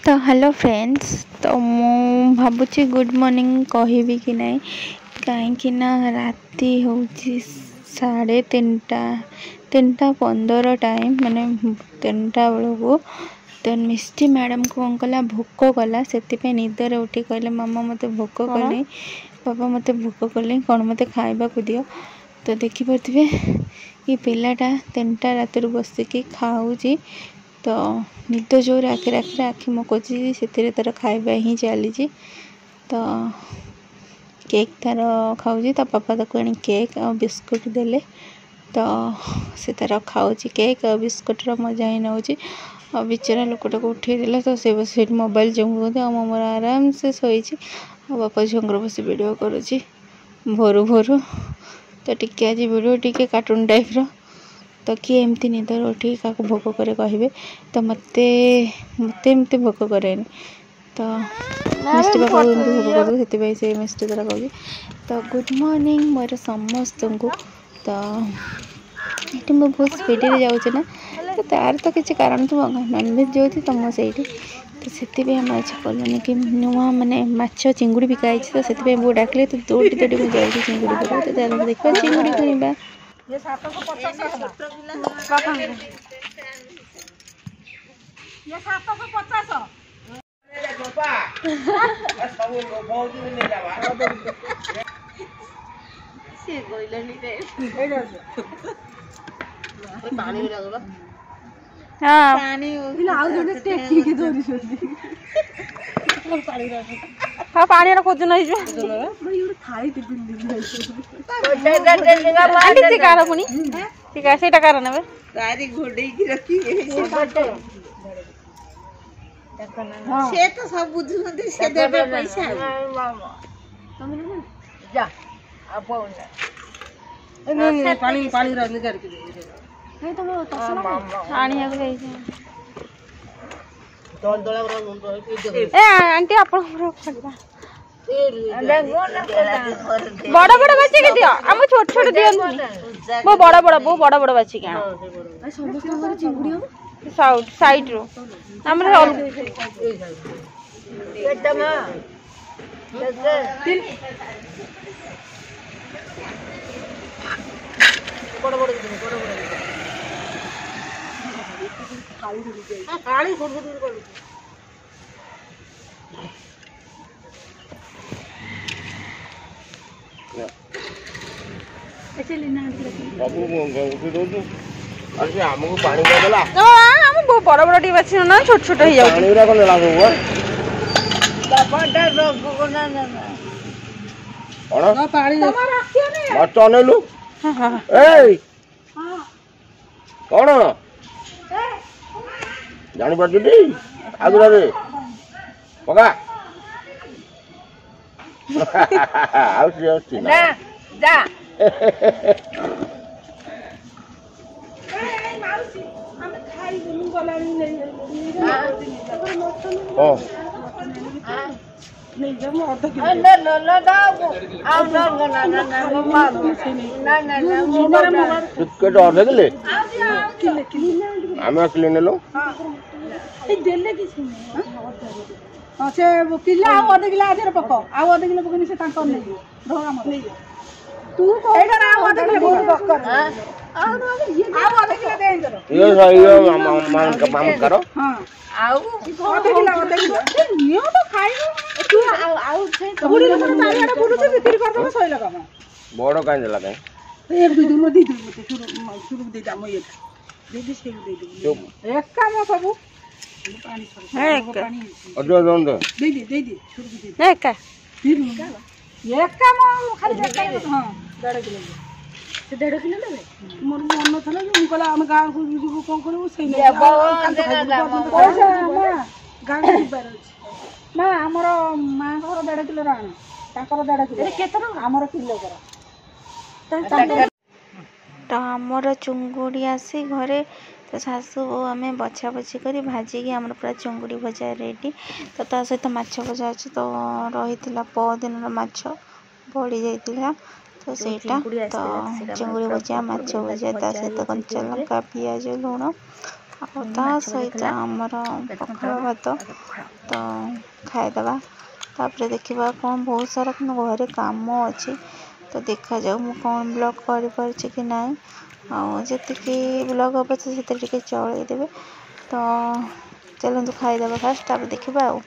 तो hello friends. तो मु भावुची गुड मॉर्निंग कहबी कि नहीं कहीं राति हूँ 3:30 टाइम माने 3टा बेलू तो मिष्टी मैडम को कौन कला भोक कला से निदर उठी कहले मामा मत भोक कले पापा मत भोक कले कौन मत खाइबा को दियो। तो देखिपे ये पिलाटा 3टा रात बसिकी खाऊँगी तो निद जोर आखि मकुची से तार खाइबा ही चली। तो केक तार खाऊँ तो पापा ताक केक और बिस्कुट देले तो से तार खाऊँ केक और बिस्कुट मजा ही नौ और बिचरा लोकटा को उठे देला तो से बस मोबाइल जमुते और मोर आराम से शोई और बापा झुंगर बस वीडियो करुँची भोरू भोरू। तो टिके आज वीडियो टिके कार्टून टाइप रो तो किए एमती निदर उठी क्या भोक करे कहे तो मते एमती भोक करे तो मिष्टी बाबा भोक कर से मिष्टी द्वारा कहूँ। तो गुड मॉर्निंग मोर समस्त को। तो ये मुझे बहुत स्पीड जाऊँ ना तो तार तो किसी कारण तो नॉनभेज जो थी तो मुझे तो से आम आज कलुनि कि नुआ माने माछ चिंगुड़ी बिकाई तो से वो डाकिले तो दौड़ी दौड़ी मुझे जाऊँगी चिंगुड़ी बिका तो देखा चिंगुड़ी किणवा ये 750 हाँ पानी खोज नहीं पुणी से कार ने से तो सब बुझुंती से देबे पैसा जा आप पानी पानी रा निकर के नहीं तो वो पानी आ गई दल दला ए आंटी आपण बड़ा बड़ा बाची के दियो हम छोट छोट दियो वो बड़ा बड़ा बाची के समस्त घर चिंगुड़ी हो साइड रो हमरे ऑल केटमा बड़ा काली छोड़ छोड़ ऐसे लेना बाबू उठी दो अरे हमको पानी दे देला हम बहुत बड़ा टी बाछी ना छोट छोट ही जाउ पानी रा कोन लागो बापाटा रोग को ना ना पानी तमार रखियो ने मत अनेलु हां हां ए हां कोन ए जानि पड़ती आगुरा रे पका आउसी ना जा किला अध किला आज पक आध किलो पकनी से तू बड़ कहीं देला कहीं एक दू मो दी मते शुरू दे दाम ये दे दे से दे दे एक काम सब पानी छोड़ एक पानी अदो दे दे शुरू दे एक का एक काम खाली एक हां 1.5 किलो से 1.5 किलो लेबे मोर मन थला कि कहला हम गांव को जीव कोन करबो से गांव को बार ना हमर मां घर 1.5 किलो राण ताकर 1.5 किलो ए केतना हमर किलो कर तो हमर चुंगुड़ी आसी घरे तो शाशु आम बछा बछी कर भाजिकी आम पूरा चुंगुड़ी भजा रेडी तो ता सहित माछ भजा अच्छे तो रही पदिन माछ बढ़ी जाता तो सहीटा तो चिंगुड़ी भजा माछ भजा ता सहित कंचा लंका पियाज लुण ଆଉ ତା ସହିତ ଆମର ପଖାଳ ଭାତ ତ ଖାଇଦେବା। ତାପରେ ଦେଖିବା କ'ଣ ବହୁତ ସାରା କିନ୍ତୁ ଘରେ କାମ ଅଛି ତ ଦେଖାଯାଉ ମୁଁ କ'ଣ ବ୍ଲଗ୍ କରିପାରୁଛି କି ନାହିଁ। ଆଉ ଯେତିକି ବ୍ଲଗ୍ ହେବ ସେଥିରେ ଟିକେ ଚଳେଇଦେବେ। ତ ଚାଲନ୍ତୁ ଖାଇଦେବା ଫାଷ୍ଟ ତାପରେ ଦେଖିବା ଆଉ।